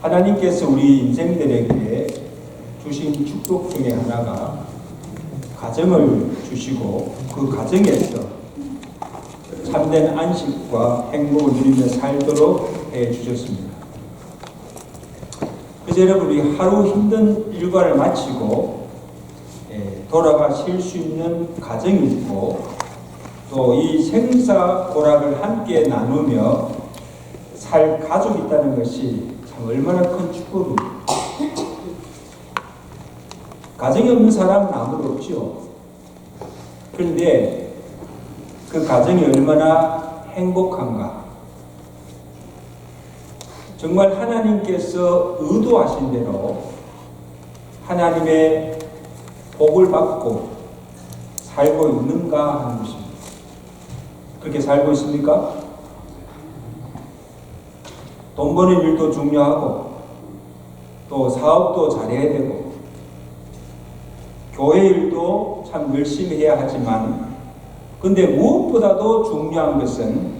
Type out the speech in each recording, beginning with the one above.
하나님께서 우리 인생들에게 주신 축복 중에 하나가 가정을 주시고 그 가정에서 참된 안식과 행복을 누리며 살도록 해주셨습니다. 그래서 여러분, 우리 하루 힘든 일과를 마치고 돌아가 쉴 수 있는 가정이 있고 또 이 생사고락을 함께 나누며 살 가족이 있다는 것이 참 얼마나 큰 축복입니다. 가정이 없는 사람은 아무도 없지요. 그런데 그 가정이 얼마나 행복한가. 정말 하나님께서 의도하신 대로 하나님의 복을 받고 살고 있는가 하는 것입니다. 그렇게 살고 있습니까? 돈 버는 일도 중요하고 또 사업도 잘해야 되고 교회 일도 참 열심히 해야 하지만 근데 무엇보다도 중요한 것은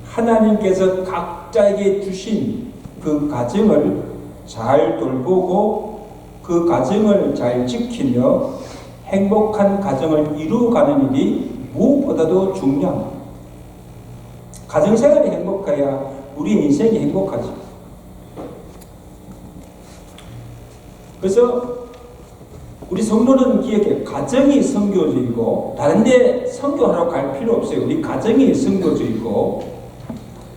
하나님께서 각자에게 주신 그 가정을 잘 돌보고 그 가정을 잘 지키며 행복한 가정을 이루어가는 일이 무엇보다도 중요합니다. 가정생활이 행복해야 우리 인생이 행복하지. 그래서 우리 성도는 기억해. 가정이 선교주의고 다른 데 선교하러 갈 필요 없어요. 우리 가정이 선교주의고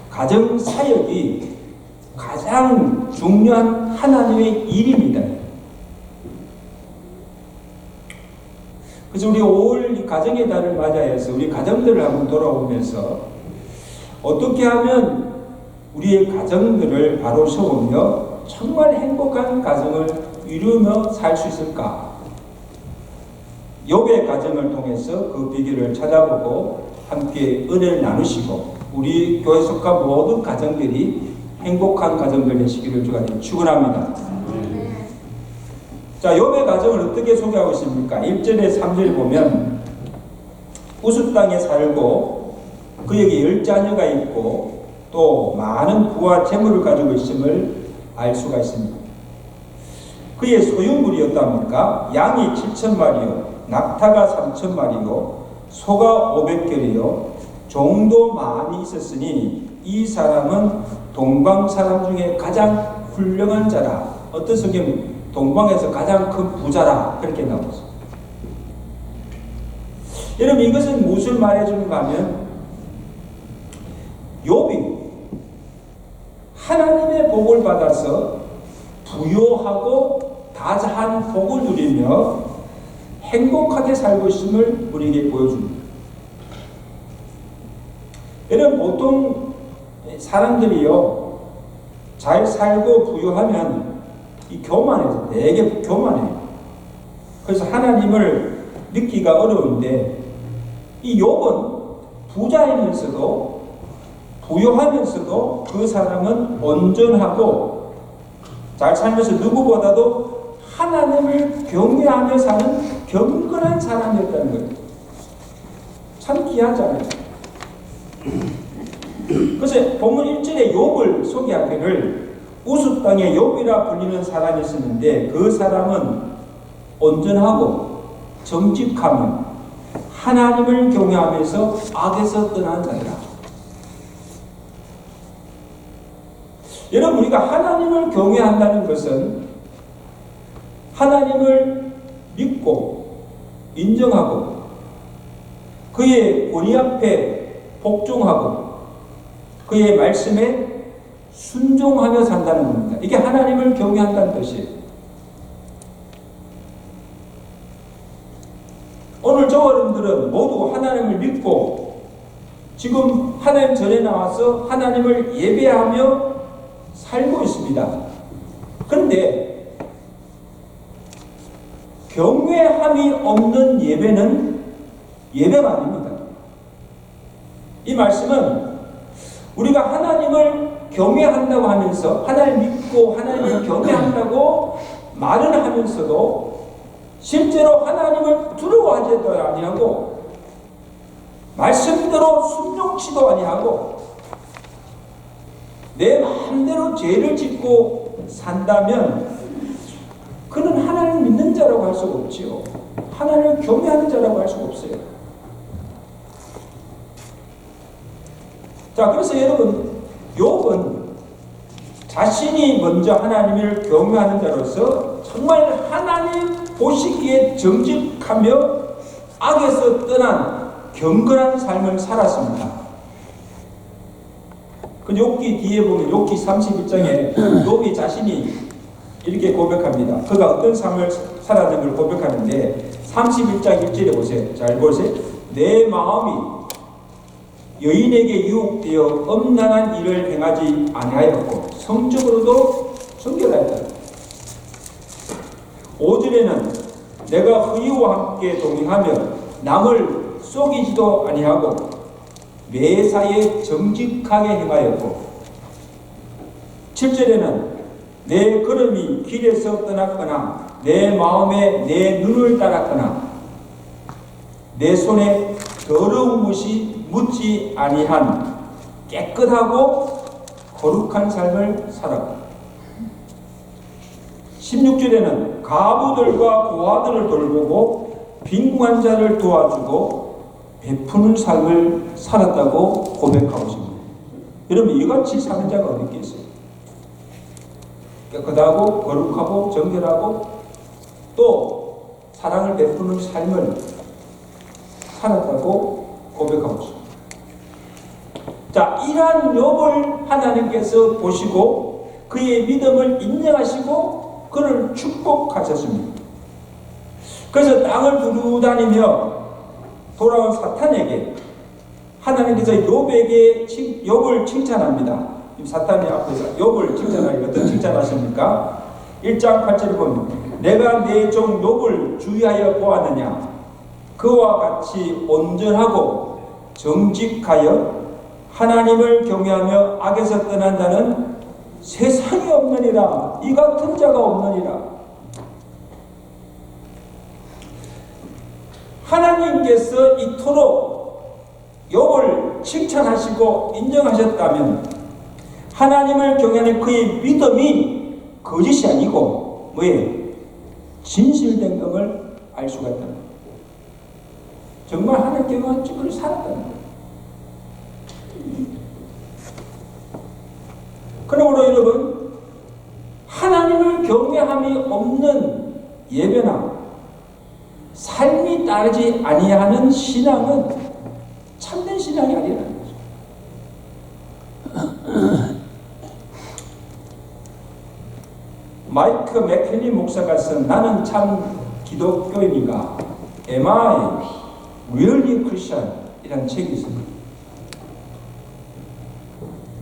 가정 사역이 가장 중요한 하나님의 일입니다. 그래서 우리 5월 가정의 달을 맞이해서 우리 가정들을 한번 돌아오면서 어떻게 하면 우리의 가정들을 바로 세우며 정말 행복한 가정을 이루며 살 수 있을까? 욥의 가정을 통해서 그 비결을 찾아보고 함께 은혜를 나누시고 우리 교회 속한 모든 가정들이 행복한 가정들 되시기를 주가 축원합니다. 자, 욥의 가정을 어떻게 소개하고 있습니까? 1절에 3절 보면 우스 땅에 살고 그에게 10자녀가 있고 또 많은 부와 재물을 가지고 있음을 알 수가 있습니다. 그의 소유물이 어떠합니까? 양이 7,000마리요 낙타가 3,000마리요 소가 500결이요 종도 많이 있었으니 이 사람은 동방 사람 중에 가장 훌륭한 자라. 어떤 성경은 동방에서 가장 큰 부자라 그렇게 나오죠. 여러분, 이것은 무엇을 말해주는가 하면 욥이 하나님의 복을 받아서 부요하고 다자한 복을 누리며 행복하게 살고 있음을 우리에게 보여줍니다. 여러분, 보통 사람들이요 잘 살고 부유하면 이 교만해서 되게 교만해요. 그래서 하나님을 믿기가 어려운데 이 욥은 부자이면서도 부유하면서도 그 사람은 온전하고 잘 살면서 누구보다도 하나님을 경외하며 사는 경건한 사람이었다는 거예요. 참 귀하잖아요. 그래서 본문 1절에 욥을 소개하기를 우스 땅에 욥이라 불리는 사람이 있었는데 그 사람은 온전하고 정직하며 하나님을 경외하면서 악에서 떠난 자라. 여러분, 우리가 하나님을 경외한다는 것은 하나님을 믿고 인정하고 그의 권위 앞에 복종하고 그의 말씀에 순종하며 산다는 겁니다. 이게 하나님을 경외한다는 뜻이에요. 오늘 저와 여러분들은 모두 하나님을 믿고 지금 하나님 전에 나와서 하나님을 예배하며 살고 있습니다. 그런데 경외함이 없는 예배는 예배가 아닙니다. 이 말씀은 우리가 하나님을 경외한다고 하면서 하나님 믿고 하나님을 경외한다고 말은 하면서도 실제로 하나님을 두려워하지도 아니하고 말씀대로 순종치도 아니하고 내 마음대로 죄를 짓고 산다면 그는 하나님을 믿는 자라고 할 수가 없지요. 하나님을 경외하는 자라고 할 수가 없어요. 자, 그래서 여러분, 욥은 자신이 먼저 하나님을 경외하는 자로서 정말 하나님 보시기에 정직하며 악에서 떠난 경건한 삶을 살았습니다. 그 욥기 뒤에 보면 욥기 31장에 욥이 자신이 이렇게 고백합니다. 그가 어떤 삶을 살았는 걸 고백하는데 31장 1절에 보세요. 잘 보세요. 내 마음이 여인에게 유혹되어 엄란한 일을 행하지 아니하였고 성적으로도 정결하였다. 5절에는 내가 의와 함께 동행하며 남을 속이지도 아니하고 매사에 정직하게 행하였고 7절에는 내 걸음이 길에서 떠났거나 내 마음에 내 눈을 따랐거나 내 손에 더러운 것이 묻지 아니한 깨끗하고 거룩한 삶을 살았다. 16절에는 가부들과 고아들을 돌보고 빈궁한 자를 도와주고 베푸는 삶을 살았다고 고백하고 있습니다. 여러분, 이같이 사는 자가 어디 있겠어요? 깨끗하고 거룩하고 정결하고 또 사랑을 베푸는 삶을 살았다고 고백하고 있습니다. 자, 이러한 욥을 하나님께서 보시고 그의 믿음을 인정하시고 그를 축복하셨습니다. 그래서 땅을 두루다니며 돌아온 사탄에게 하나님께서 욥을 칭찬합니다. 사탄이 앞에서 욥을 칭찬하기 어떤 칭찬하십니까? 1장 8절에 보면 내가 내 종 욥을 주의하여 보았느냐 그와 같이 온전하고 정직하여 하나님을 경외하며 악에서 떠난 자는 세상에 없느니라. 이 같은 자가 없느니라. 하나님께서 이토록 욥을 칭찬하시고 인정하셨다면 하나님을 경외하는 그의 믿음이 거짓이 아니고 뭐예요? 진실된 것을 알 수가 있다는 거예요. 정말 하나님께 경외한 cik을 살았다는 거예요. 그러므로 여러분, 하나님을 경외함이 없는 예배나 삶이 따르지 아니하는 신앙은 참된 신앙이 아니라는 거죠. 마이크 맥켈리 목사가 쓴 나는 참 기독교인인가? Am I really Christian? 이라는 책이 있습니다.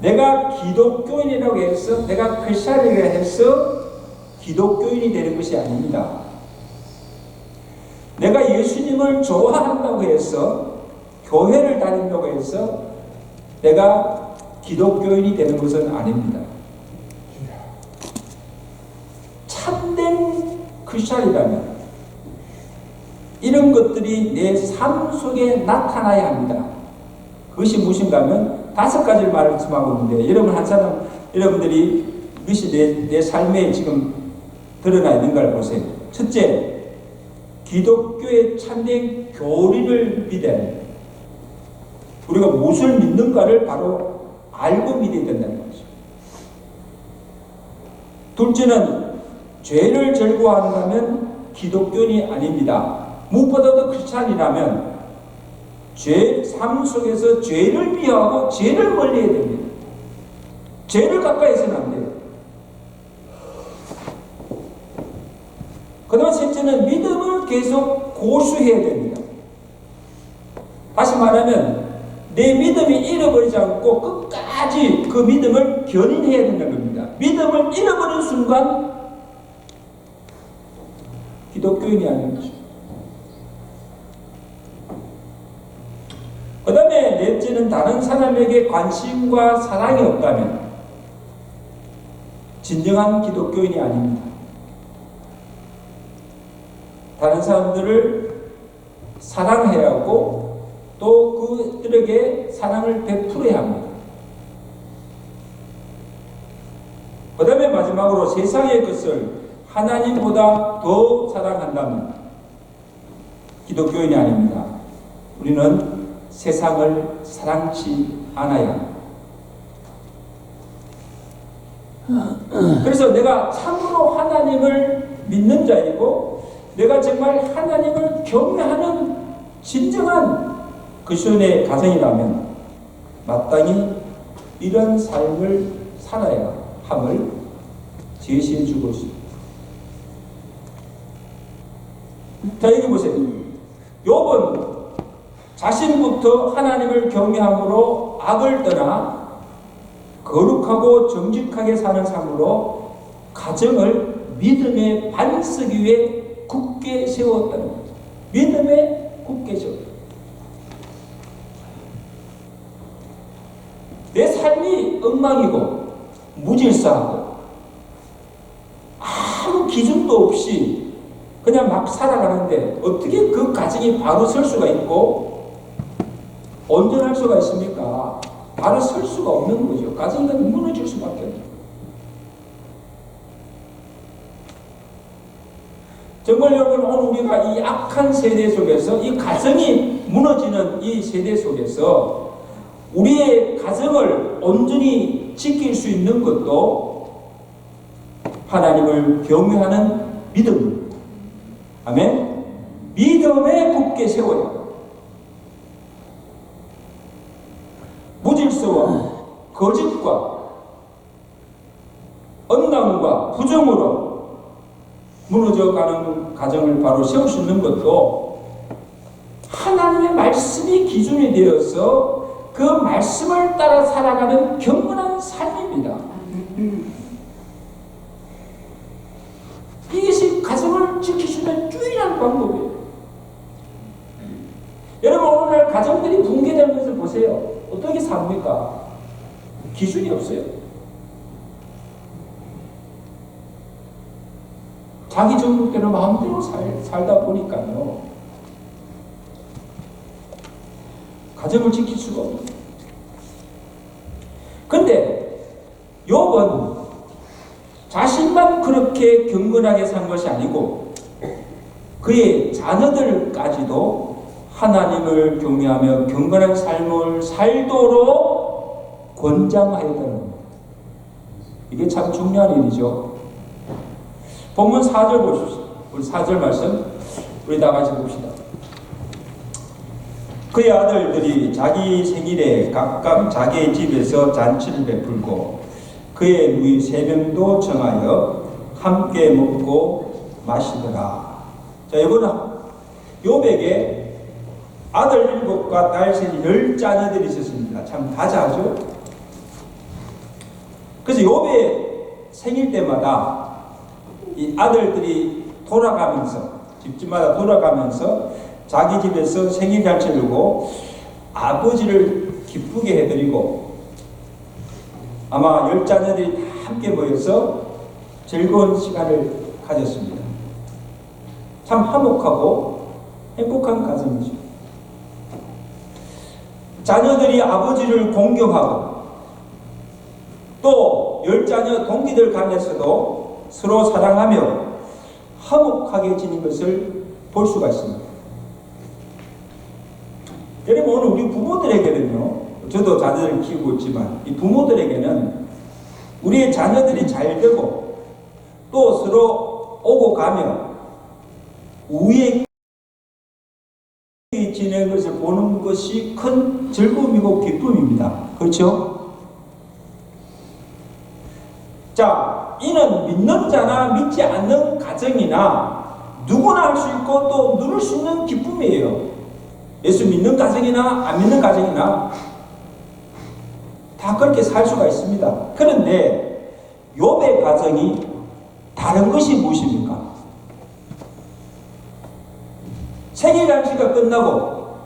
내가 기독교인이라고 해서 내가 크리스찬이라고 해서 기독교인이 되는 것이 아닙니다. 내가 예수님을 좋아한다고 해서 교회를 다닌다고 해서 내가 기독교인이 되는 것은 아닙니다. 참된 크리스찬이라면 이런 것들이 내 삶 속에 나타나야 합니다. 그것이 무엇인가 하면 5가지를 말씀하고 있는데 여러분들이 이것이 내 삶에 지금 드러나 있는 걸 보세요. 첫째, 기독교의 참된 교리를 믿어야 합니다. 우리가 무엇을 믿는가를 바로 알고 믿어야 된다는 거죠. 둘째는 죄를 즐거워한다면 기독교인이 아닙니다. 무엇보다도 크리스찬이라면 삶 속에서 죄를 미워하고 죄를 멀리해야 됩니다. 죄를 가까이 해서는 안 돼요. 그 다음에 셋째는 믿음을 계속 고수해야 됩니다. 다시 말하면 내 믿음이 잃어버리지 않고 끝까지 그 믿음을 견인해야 된다는 겁니다. 믿음을 잃어버린 순간 기독교인이 아닌 거죠. 그 다음에 넷째는 다른 사람에게 관심과 사랑이 없다면 진정한 기독교인이 아닙니다. 다른 사람들을 사랑해야 하고 또 그들에게 사랑을 베풀어야 합니다. 마지막으로 세상의 것을 하나님보다 더 사랑한다면 기독교인이 아닙니다. 우리는 세상을 사랑치 않아야 합니다. 그래서 내가 참으로 하나님을 믿는 자이고 내가 정말 하나님을 경외하는 진정한 그리스도인의 가정이라면 마땅히 이런 삶을 살아야 함을 제시해 주고 있습니다. 자, 여기 보세요. 욥은 자신부터 하나님을 경외함으로 악을 떠나 거룩하고 정직하게 사는 삶으로 가정을 믿음의 반석 위에 굳게 세웠다는 거죠. 믿음에 굳게 세웠다. 내 삶이 엉망이고 무질서하고 아무 기준도 없이 그냥 막 살아가는데 어떻게 그 가정이 바로 설 수가 있고 온전할 수가 있습니까? 바로 설 수가 없는 거죠. 가정이 무너질 수밖에 없죠. 정말 여러분, 오늘 우리가 이 악한 세대 속에서 이 가정이 무너지는 이 세대 속에서 우리의 가정을 온전히 지킬 수 있는 것도 하나님을 경외하는 믿음. 아멘. 믿음에 굳게 세워요. 무질서와 거짓과 언남과 부정으로 무너져가는 가정을 바로 세울 수 있는 것도 하나님의 말씀이 기준이 되어서 그 말씀을 따라 살아가는 경건한 삶입니다. 이것이 가정을 지키시는 유일한 방법이에요. 여러분, 오늘날 가정들이 붕괴되는 것을 보세요. 어떻게 삽니까? 기준이 없어요. 자기 정욕대로 마음대로 살다 보니까요. 가정을 지킬 수가 없어요. 근데 욥은 자신만 그렇게 경건하게 산 것이 아니고 그의 자녀들까지도 하나님을 경외하며 경건한 삶을 살도록 권장하였다는 겁니다. 이게 참 중요한 일이죠. 본문 4절 보십시오. 우리 4절 말씀 우리 다 같이 봅시다. 그의 아들들이 자기 생일에 각각 자기의 집에서 잔치를 베풀고 그의 누이 3명도 정하여 함께 먹고 마시더라. 자, 이거는 욥에게 아들 7과 딸 10자녀들이 있었습니다. 참 다자죠. 그래서 욥의 생일 때마다 이 아들들이 돌아가면서 집집마다 돌아가면서 자기 집에서 생일 잔치를 하고 아버지를 기쁘게 해드리고 아마 10자녀들이 다 함께 모여서 즐거운 시간을 가졌습니다. 참 화목하고 행복한 가정이죠. 자녀들이 아버지를 공경하고 또 10자녀 동기들 간에서도 서로 사랑하며 화목하게 지닌 것을 볼 수가 있습니다. 여러분, 오늘 우리 부모들에게는요, 저도 자녀들을 키우고 있지만 이 부모들에게는 우리의 자녀들이 잘 되고 또 서로 오고 가며 우애히 지내는 것을 보는 것이 큰 즐거움이고 기쁨입니다. 그렇죠? 자, 이는 믿는 자나 믿지 않는 가정이나 누구나 할 수 있고 또 누릴 수 있는 기쁨이에요. 예수 믿는 가정이나 안 믿는 가정이나 다 그렇게 살 수가 있습니다. 그런데 욥의 가정이 다른 것이 무엇입니까? 생일 잔치가 끝나고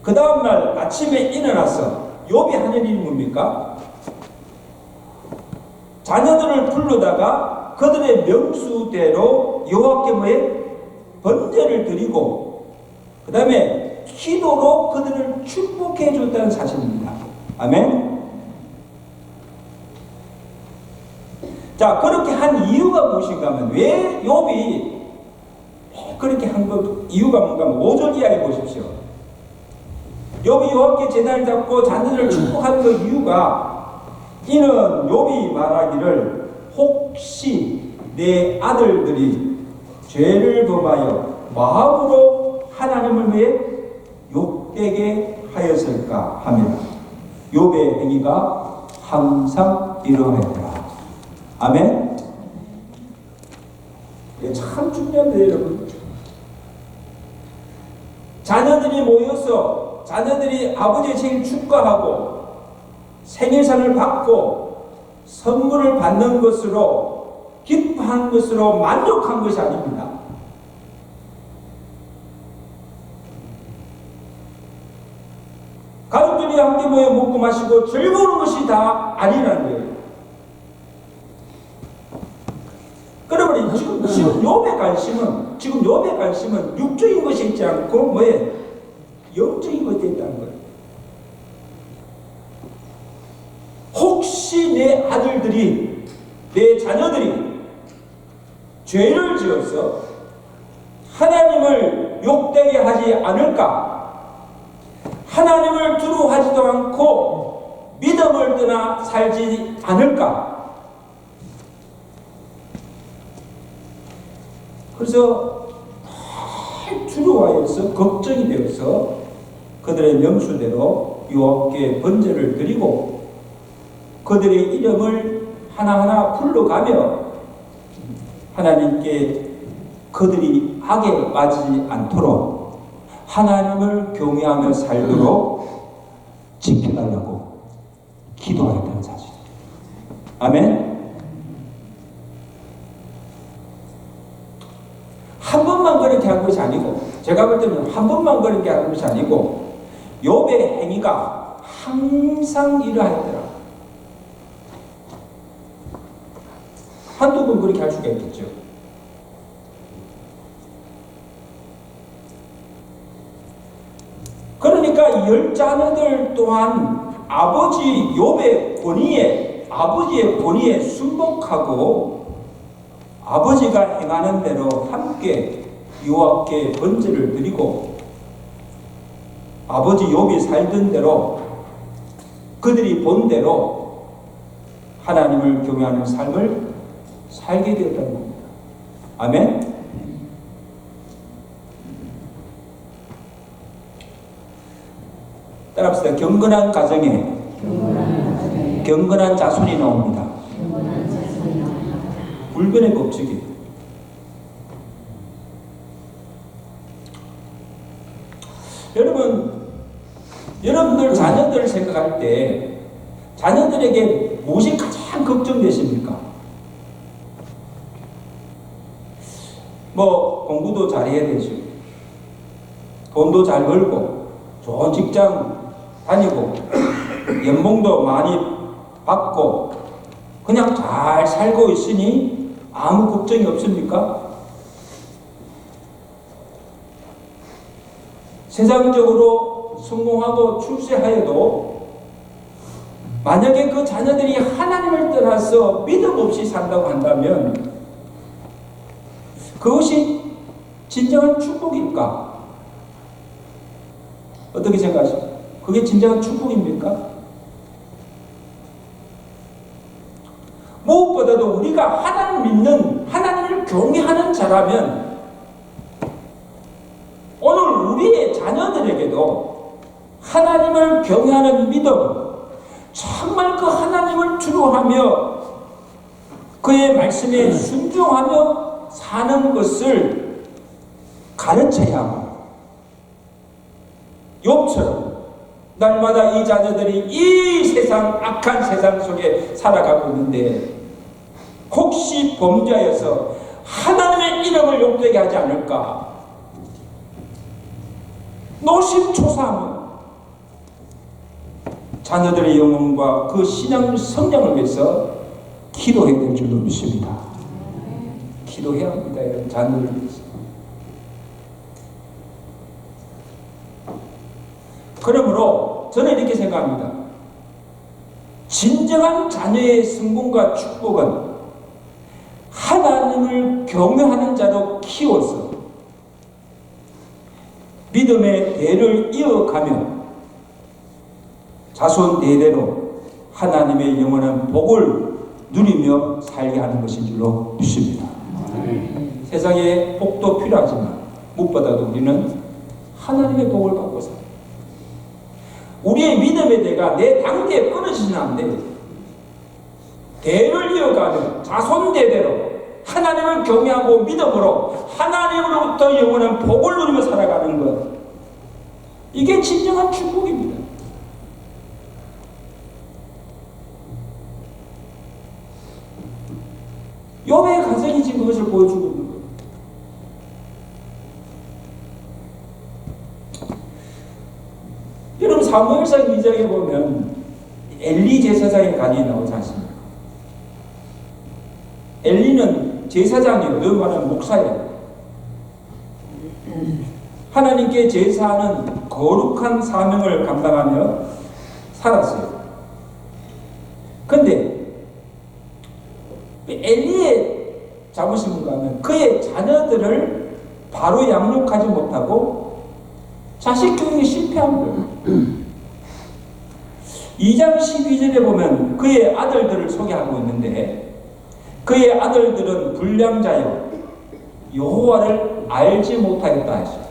그 다음날 아침에 일어나서 욥이 하는 일이 뭡니까? 자녀들을 부르다가 그들의 명수대로 여호와께 뭐에 번제를 드리고 그 다음에 기도로 그들을 축복해 줬다는 사실입니다. 아멘. 자, 그렇게 한 이유가 무엇인가 하면, 왜 욥이 그렇게 한 이유가 뭔가 하면 5절 이하에 보십시오. 욥이 여호와께 제단을 잡고 자녀들을 축복하는 그 이유가, 이는 욥이 말하기를 혹시 내 아들들이 죄를 범하여 마음으로 하나님을 위해 욕되게 하였을까 하며 욥의 행위가 항상 이러하더라. 아멘. 이게 참 중요합니다, 여러분. 자녀들이 모여서 자녀들이 아버지의 생일 축하하고 생일상을 받고 선물을 받는 것으로 기뻐한 것으로 만족한 것이 아닙니다. 가족들이 함께 모여 먹고 마시고 즐거운 것이 다 아니라는 거예요. 그러면 지금 욥의 관심은 육적인 것이 있지 않고 뭐에 영적인 것이 있다는 거예요. 혹시 내 아들들이, 내 자녀들이 죄를 지어서 하나님을 욕되게 하지 않을까? 하나님을 두려워하지도 않고 믿음을 떠나 살지 않을까? 그래서 두려워하여서 걱정이 되어서 그들의 명수대로 욥께 번제를 드리고 그들의 이름을 하나하나 불러가며 하나님께 그들이 악에 빠지지 않도록 하나님을 경외하며 살도록 지켜달라고 기도하였다는 사실. 아멘. 한 번만 그렇게 한 것이 아니고, 제가 볼 때는 한 번만 그렇게 한 것이 아니고 욥의 행위가 항상 이러하더라. 한두 번 그렇게 할 수가 있겠죠. 그러니까 10자녀들 또한 아버지의 권위에 순복하고 아버지가 행하는 대로 함께 여호와께 번제를 드리고 아버지 욥이 살던 대로 그들이 본 대로 하나님을 경외하는 삶을 살게 되었다는 겁니다. 아멘. 따라합시다. 경건한 가정에 경건한 자손이 나옵니다. 불변의 법칙이. 여러분들 자녀들 생각할 때 자녀들에게 무엇이 가장 걱정되십니까? 뭐 공부도 잘해야 되죠. 돈도 잘 벌고 좋은 직장 다니고 연봉도 많이 받고 그냥 잘 살고 있으니 아무 걱정이 없습니까? 세상적으로 성공하고 출세하여도 만약에 그 자녀들이 하나님을 떠나서 믿음 없이 산다고 한다면 그것이 진정한 축복일까? 어떻게 생각하십니까? 그게 진정한 축복입니까? 무엇보다도 우리가 하나님을 믿는, 하나님을 경외하는 자라면 오늘 우리의 자녀들에게도 하나님을 경외하는 믿음, 정말 그 하나님을 두려워하며 그의 말씀에 순종하며 사는 것을 가르쳐야 하고 욥처럼 날마다 이 자녀들이 이 세상, 악한 세상 속에 살아가고 있는데 혹시 범죄하여서 하나님의 이름을 욕되게 하지 않을까 노심초사하며 자녀들의 영혼과 그 신앙 성장을 위해서 기도해야 될 줄로 믿습니다. 기도해야 합니다. 여러분, 자녀들을 위해서. 그러므로 저는 이렇게 생각합니다. 진정한 자녀의 성공과 축복은 하나님을 경외하는 자로 키워서 믿음의 대를 이어가며 자손 대대로 하나님의 영원한 복을 누리며 살게 하는 것인 줄로 믿습니다. 세상에 복도 필요하지만 무엇보다도 우리는 하나님의 복을 받고 살아요. 우리의 믿음의 대가 내 당대에 끊어지지는 않는데 대를 이어가며 자손 대대로 하나님을 경외하고 믿음으로 하나님으로부터 영원한 복을 누리며 살아가는 것, 이게 진정한 축복입니다. 욥의 가정이 지금 그것을 보여주고 있는 거예요. 여러분 사무엘상 2장에 보면 엘리 제사장의 간이 나오지 않습니까? 엘리는 제사장이에요. 그 말은 목사예요. 하나님께 제사하는 거룩한 사명을 감당하며 살았어요. 근데 엘리의 잘못이 뭔가 하면 그의 자녀들을 바로 양육하지 못하고 자식 교육에 실패한 거예요. 2장 12절에 보면 그의 아들들을 소개하고 있는데 그의 아들들은 불량자여 여호와를 알지 못하겠다 했어요.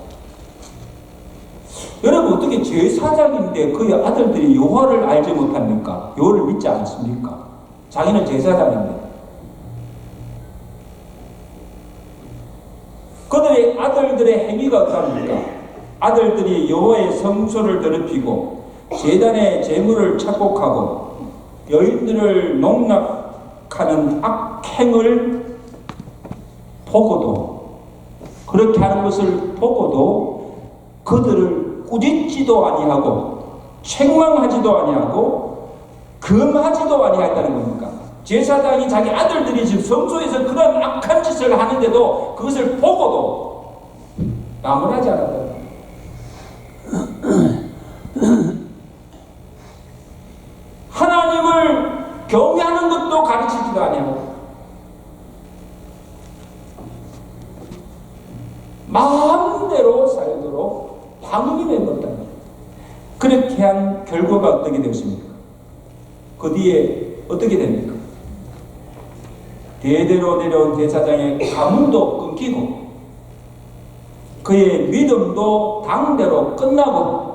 여러분 어떻게 제사장인데 그의 아들들이 여호와를 알지 못합니까? 여호와를 믿지 않습니까? 자기는 제사장인데. 그들의 아들들의 행위가 어떻습니까? 아들들이 여호와의 성소를 더럽히고 제단의 제물을 착복하고 여인들을 농락하는 악행을 보고도, 그렇게 하는 것을 보고도 그들을 꾸짖지도 아니하고 책망하지도 아니하고 금하지도 아니했다는 겁니까? 제사장이 자기 아들들이 지금 성소에서 그런 악한 짓을 하는데도 그것을 보고도 나무라지 않았다는 겁니다. 하나님을 경외하는 것도 가르치지도 아니하고 마음대로 살도록 방임이 맺었다. 그렇게 한 결과가 어떻게 되었습니까? 그 뒤에 어떻게 됩니까? 대대로 내려온 제사장의 가문도 끊기고 그의 믿음도 당대로 끝나고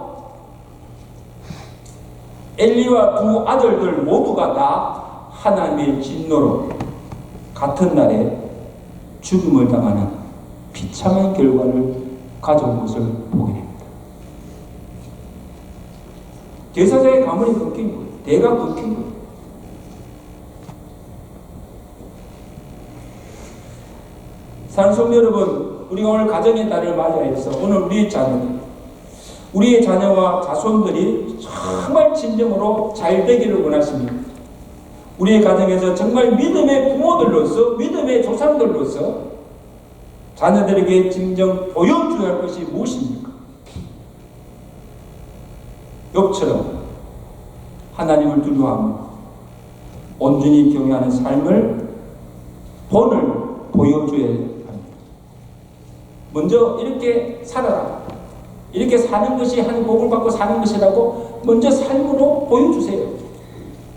엘리와 두 아들들 모두가 다 하나님의 진노로 같은 날에 죽음을 당하는 비참한 결과를 가져온 것을 보게 됩니다. 제사장의 가문이 끊긴 거예요. 대가 끊긴 거예요. 사랑하는 성도 여러분, 우리가 오늘 가정의 달을 맞이해서 오늘 우리의 자녀와 자손들이 정말 진정으로 잘 되기를 원하십니다. 우리의 가정에서 정말 믿음의 부모들로서, 믿음의 조상들로서 자녀들에게 진정 보여줘야 할 것이 무엇입니까? 욥처럼 하나님을 두려워하며 온전히 경외하는 삶을 본을 보여줘야 합니다. 먼저 이렇게 살아라, 이렇게 사는 것이 한 복을 받고 사는 것이라고 먼저 삶으로 보여주세요.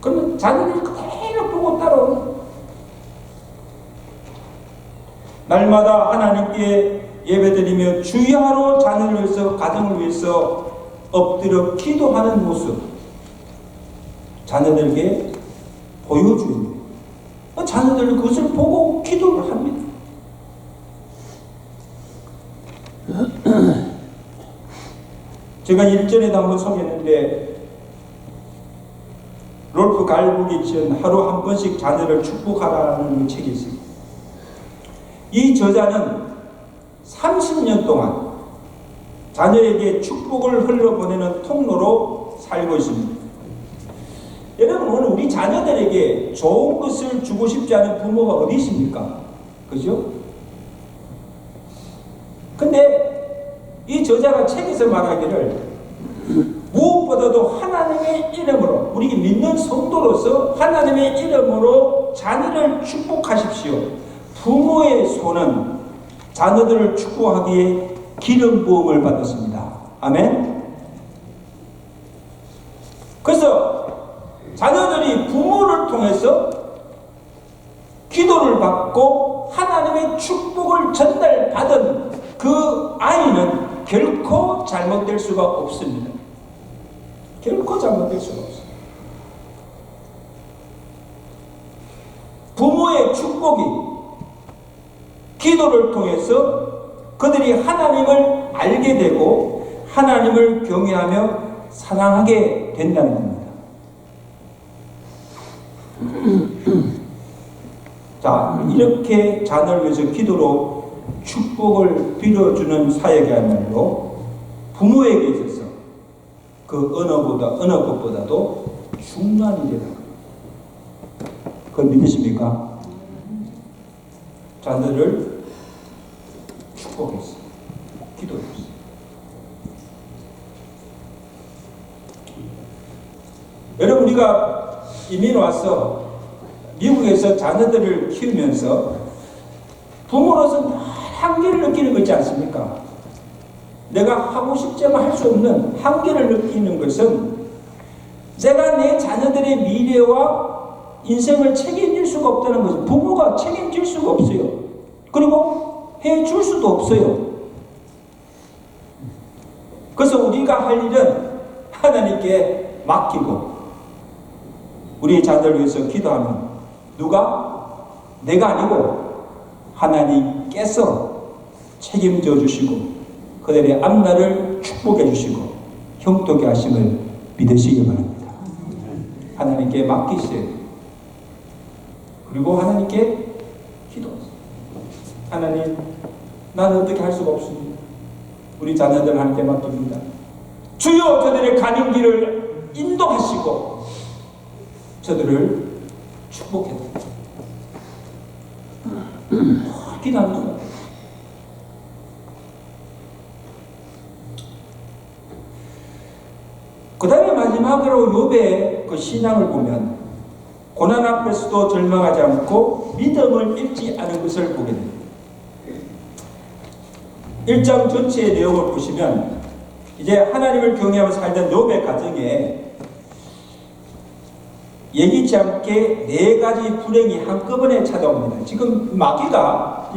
그러면 자녀들이 그대로 보고 따라오는, 날마다 하나님께 예배드리며 주야로 자녀를 위해서, 가정을 위해서 엎드려 기도하는 모습 자녀들에게 보여주는 거예요. 자녀들은 그것을 보고 기도를 합니다. 제가 일전에도 한번 소개했는데 롤프 갈북이 지은 하루 한 번씩 자녀를 축복하라는 책이 있습니다. 이 저자는 30년 동안 자녀에게 축복을 흘려보내는 통로로 살고 있습니다. 여러분 오늘 우리 자녀들에게 좋은 것을 주고 싶지 않은 부모가 어디 있습니까? 그죠? 근데 이 저자가 책에서 말하기를 무엇보다도 하나님의 이름으로, 우리 믿는 성도로서 하나님의 이름으로 자녀를 축복하십시오. 부모의 손은 자녀들을 축복하기에 기름 부음을 받았습니다. 아멘. 그래서 자녀들이 부모를 통해서 기도를 받고 하나님의 축복을 전달받은 그 아이는 결코 잘못될 수가 없습니다. 결코 잘못될 수가 없습니다. 부모의 축복이 기도를 통해서 그들이 하나님을 알게 되고 하나님을 경외하며 사랑하게 된다는 겁니다. 자, 이렇게 자녀를 위해서 기도로 축복을 빌어주는 사역이야말로 부모에게 있어서 그 어느 것보다도 중요한 일이다. 그걸 믿으십니까? 자녀를 축복했어. 기도했어. 여러분, 우리가 이민 와서 미국에서 자녀들을 키우면서 부모로서 늘 한계를 느끼는 거 있지 않습니까? 내가 하고 싶지만 할 수 없는 한계를 느끼는 것은 내가 내 자녀들의 미래와 인생을 책임질 수가 없다는 것은 부모가 책임질 수가 없어요. 그리고 해줄 수도 없어요. 그래서 우리가 할 일은 하나님께 맡기고 우리 자녀를 위해서 기도하면 누가? 내가 아니고 하나님께서 책임져 주시고 그들의 앞날을 축복해 주시고 형통케 하심을 믿으시기 바랍니다. 하나님께 맡기셔야 돼요. 그리고 하나님께 기도하세요. 하나님, 나는 어떻게 할 수가 없습니다. 우리 자녀들 하나님께 맡깁니다. 주여 저들의 가는 길을 인도하시고 저들을 축복해 기도합니다. 그 다음에 마지막으로 욥의 그 신앙을 보면 고난 앞에서도 절망하지 않고 믿음을 잃지 않은 것을 보게 됩니다. 1장 전체의 내용을 보시면 이제 하나님을 경외하며 살던 욥의 가정에 예기치 않게 4가지 불행이 한꺼번에 찾아옵니다. 지금 마귀가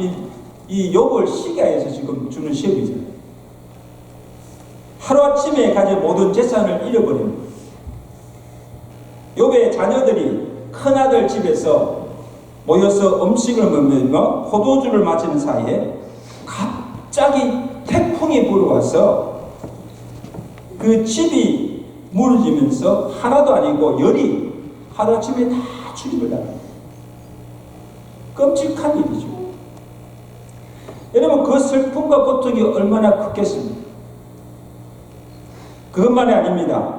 이 욥을 시기하여서 지금 주는 시험이죠. 하루아침에 가진 모든 재산을 잃어버립니다. 욥의 자녀들이 큰아들 집에서 모여서 음식을 먹으며 포도주를 마시는 사이에 갑자기 태풍이 불어와서 그 집이 무너지면서 하나도 아니고 열이 하루아침에 다 출입을 합니다. 끔찍한 일이죠. 여러분, 그 슬픔과 고통이 얼마나 크겠습니까? 그것만이 아닙니다.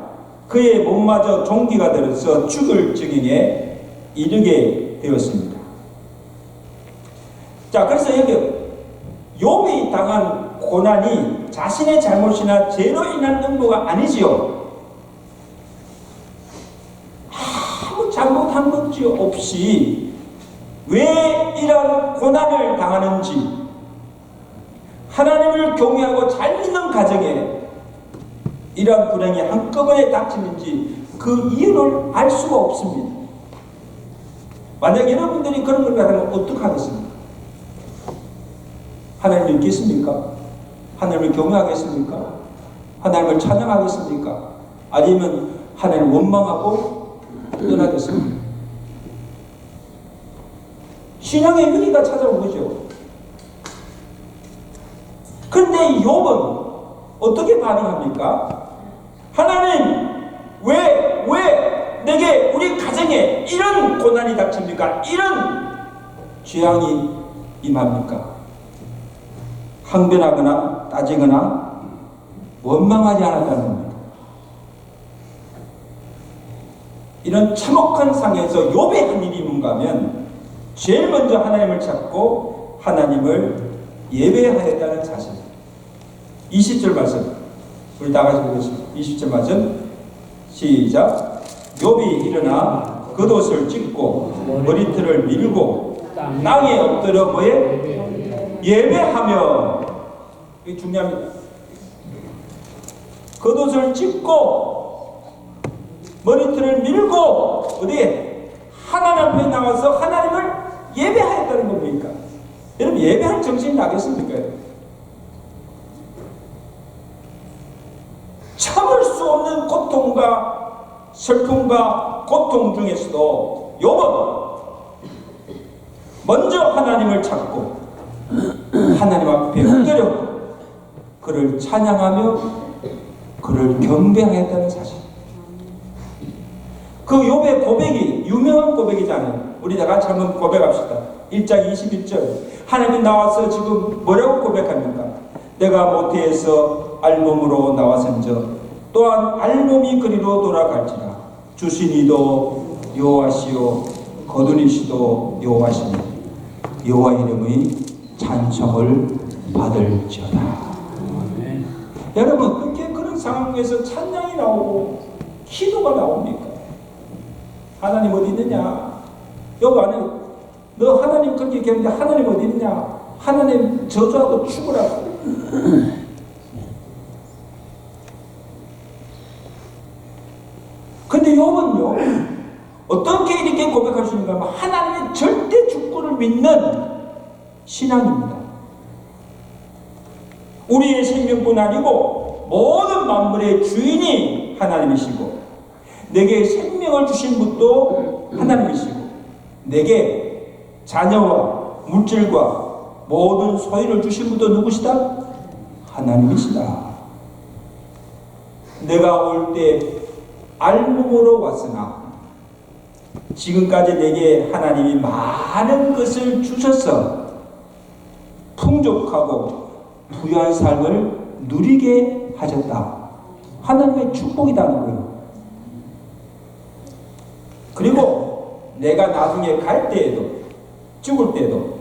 그의 몸마저 종기가 들어서 죽을 지경에 이르게 되었습니다. 자, 그래서 여기 욥이 당한 고난이 자신의 잘못이나 죄로 인한 음모가 아니지요. 아무 잘못한 것이 없이 왜 이런 고난을 당하는지, 하나님을 경외하고 잘 믿는 가정에 이러한 불행이 한꺼번에 닥치는지 그 이유를 알 수가 없습니다. 만약 여러분들이 그런 걸 받으면 어떡하겠습니까? 하나님을 믿겠습니까? 하나님을 경외하겠습니까? 하나님을 찬양하겠습니까? 아니면 하나님을 원망하고 떠나겠습니까? 신앙의 위기가 찾아온 거죠. 그런데 욥은 어떻게 반응합니까? 하나님, 왜 내게 우리 가정에 이런 고난이 닥칩니까? 이런 재앙이 임합니까? 항변하거나 따지거나 원망하지 않았다는 겁니다. 이런 참혹한 상에서 욥의 한 일이 뭔가 하면 제일 먼저 하나님을 찾고 하나님을 예배하였다는 사실입니다. 20절 말씀 우리 다 같이 보겠습니다. 20절 말씀 시작. 욥이 일어나 겉옷을 찢고 머리털을 밀고 땅에 엎드려 뭐에 예배하며. 이게 중요합니다. 겉옷을 찢고 머리털을 밀고 어디에 하나님 앞에 나와서 하나님을 예배하였다는 겁니까? 여러분, 예배할 정신이 나겠습니까? 참을 수 없는 고통과 슬픔과 고통 중에서도 욥은 먼저 하나님을 찾고 하나님 앞에 엎드려 그를 찬양하며 그를 경배하였다는 사실. 그 욥의 고백이 유명한 고백이잖아요. 우리 다 같이 한번 고백합시다. 1장 21절. 하나님이 나와서 지금 뭐라고 고백합니까? 내가 모태에서 알몸으로 나와선저 또한 알몸이 그리로 돌아갈지라. 주시니도 여호와시요 거두니시도 여호와시니 여호와 이름의 찬송을 받을지어다. 여러분, 어떻게 그런 상황에서 찬양이 나오고 기도가 나옵니까? 하나님 어디 있느냐? 여보 안에 너 하나님 그렇게 얘기하는데 하나님 어디 있느냐? 하나님 저주하고 죽으라고. 근데 욥은요, 어떻게 이렇게 고백할 수 있는가 하면 하나님의 절대 주권을 믿는 신앙입니다. 우리의 생명뿐 아니고 모든 만물의 주인이 하나님이시고 내게 생명을 주신 분도 하나님이시고 내게 자녀와 물질과 모든 소유를 주신 분도 누구시다? 하나님이시다. 내가 올 때 알몸으로 왔으나 지금까지 내게 하나님이 많은 것을 주셔서 풍족하고 부유한 삶을 누리게 하셨다. 하나님의 축복이라는 거예요. 그리고 내가 나중에 갈 때에도 죽을 때도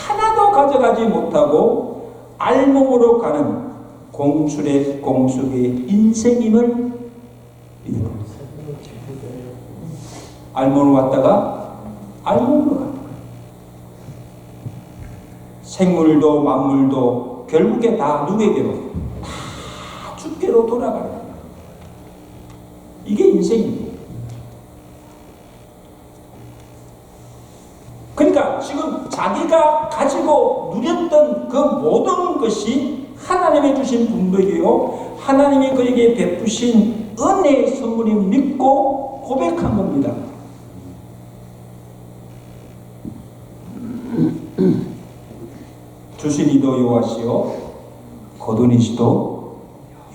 하나도 가져가지 못하고 알몸으로 가는 공수의 인생임을 믿어요. 알몸으로 왔다가 알몸으로 가는 거예요. 생물도 만물도 결국에 다 누구에게로? 다 주께로 돌아가는 거예요. 이게 인생입니다. 그러니까 지금 자기가 가지고 누렸던 그 모든 것이 하나님이 주신 분배이요 하나님이 그에게 베푸신 은혜의 선물을 믿고 고백한 겁니다. 주시니도 여호와시요 거두니시도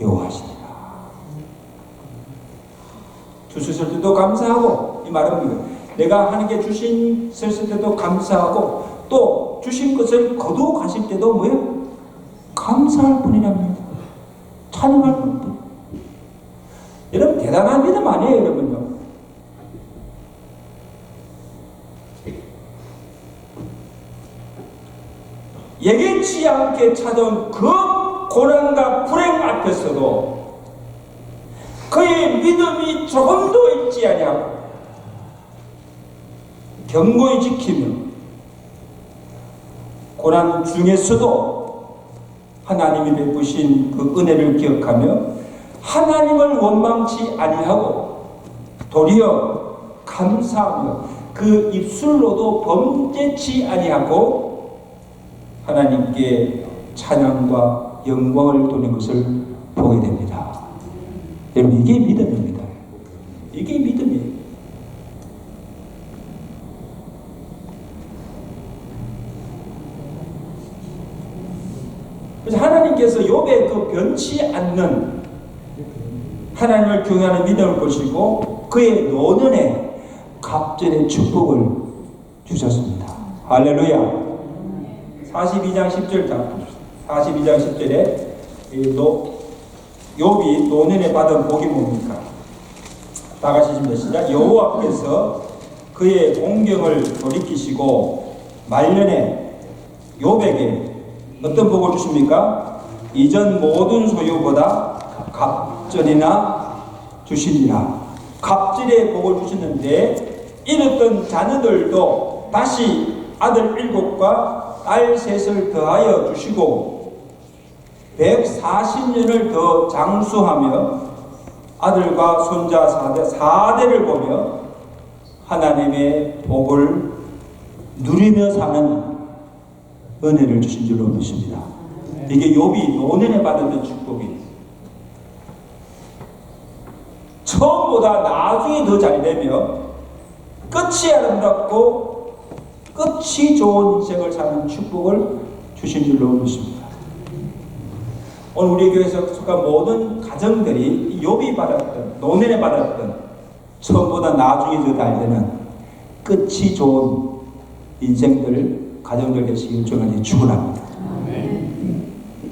여호와시니라. 주셨을 때도 감사하고, 이 말은 내가 하나님께 주셨을 때도 감사하고 또 주신 것을 거두어 가실 때도 뭐예요? 감사할 뿐이랍니다. 찬양할 뿐. 여러분, 대단한 믿음 아니에요, 여러분요? 예기치 않게 찾아온 그 고난과 불행 앞에서도 그의 믿음이 조금도 잊지 아니하고 견고히 지키며 고난 중에서도 하나님이 베푸신 그 은혜를 기억하며 하나님을 원망치 아니하고 도리어 감사하며 그 입술로도 범죄치 아니하고 하나님께 찬양과 영광을 돌리는 것을 보게 됩니다. 여러분, 이게 믿음입니다. 이게 믿음이에요. 그래서 하나님께서 욥의 그 변치 않는 하나님을 경외하는 믿음을 보시고 그의 노년에 갑절의 축복을 주셨습니다. 할렐루야. 42장 10절 42장 10절에 욥이 노년에 받은 복이 뭡니까? 다 같이 좀 시작. 여호와께서 그의 공경을 돌이키시고 말년에 욥에게 어떤 복을 주십니까? 이전 모든 소유보다 갑절이나 주시니라. 갑절의 복을 주시는데 잃었던 자녀들도 다시 아들 7과 딸 3을 더하여 주시고 140년을 더 장수하며 아들과 손자 4대를 보며 하나님의 복을 누리며 사는 은혜를 주신 줄로 믿습니다. 이게 욥이 노년에 받았던 축복이에요. 처음보다 나중에 더 잘되며 끝이 아름답고 끝이 좋은 인생을 사는 축복을 주신 줄로 믿습니다. 오늘 우리 교회에서 속한 모든 가정들이 욥이 받았던, 노년에 받았던 처음보다 나중에 더 잘되는 끝이 좋은 인생들, 가정들 되시길 주님께 축원합니다.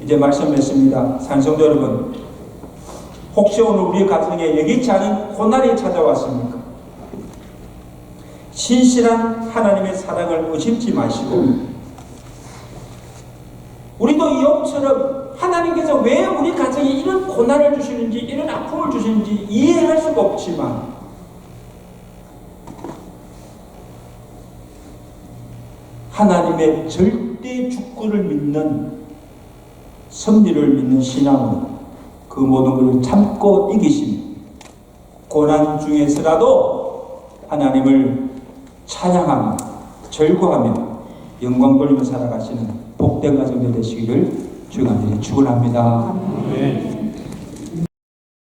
이제 말씀했습니다. 산성도 여러분, 혹시 오늘 우리 가정에 예기치 않은 고난이 찾아왔습니까? 신실한 하나님의 사랑을 의심치 마시고 우리도 이 욥처럼 하나님께서 왜 우리 가정에 이런 고난을 주시는지 이런 아픔을 주시는지 이해할 수가 없지만 하나님의 절대 주권을 믿는 섭리를 믿는 신앙으로 그 모든 것을 참고 이기시며 고난 중에서라도 하나님을 찬양하며 절구하며 영광 돌리며 살아가시는 복된 가정들 되시기를 주님께 축원합니다.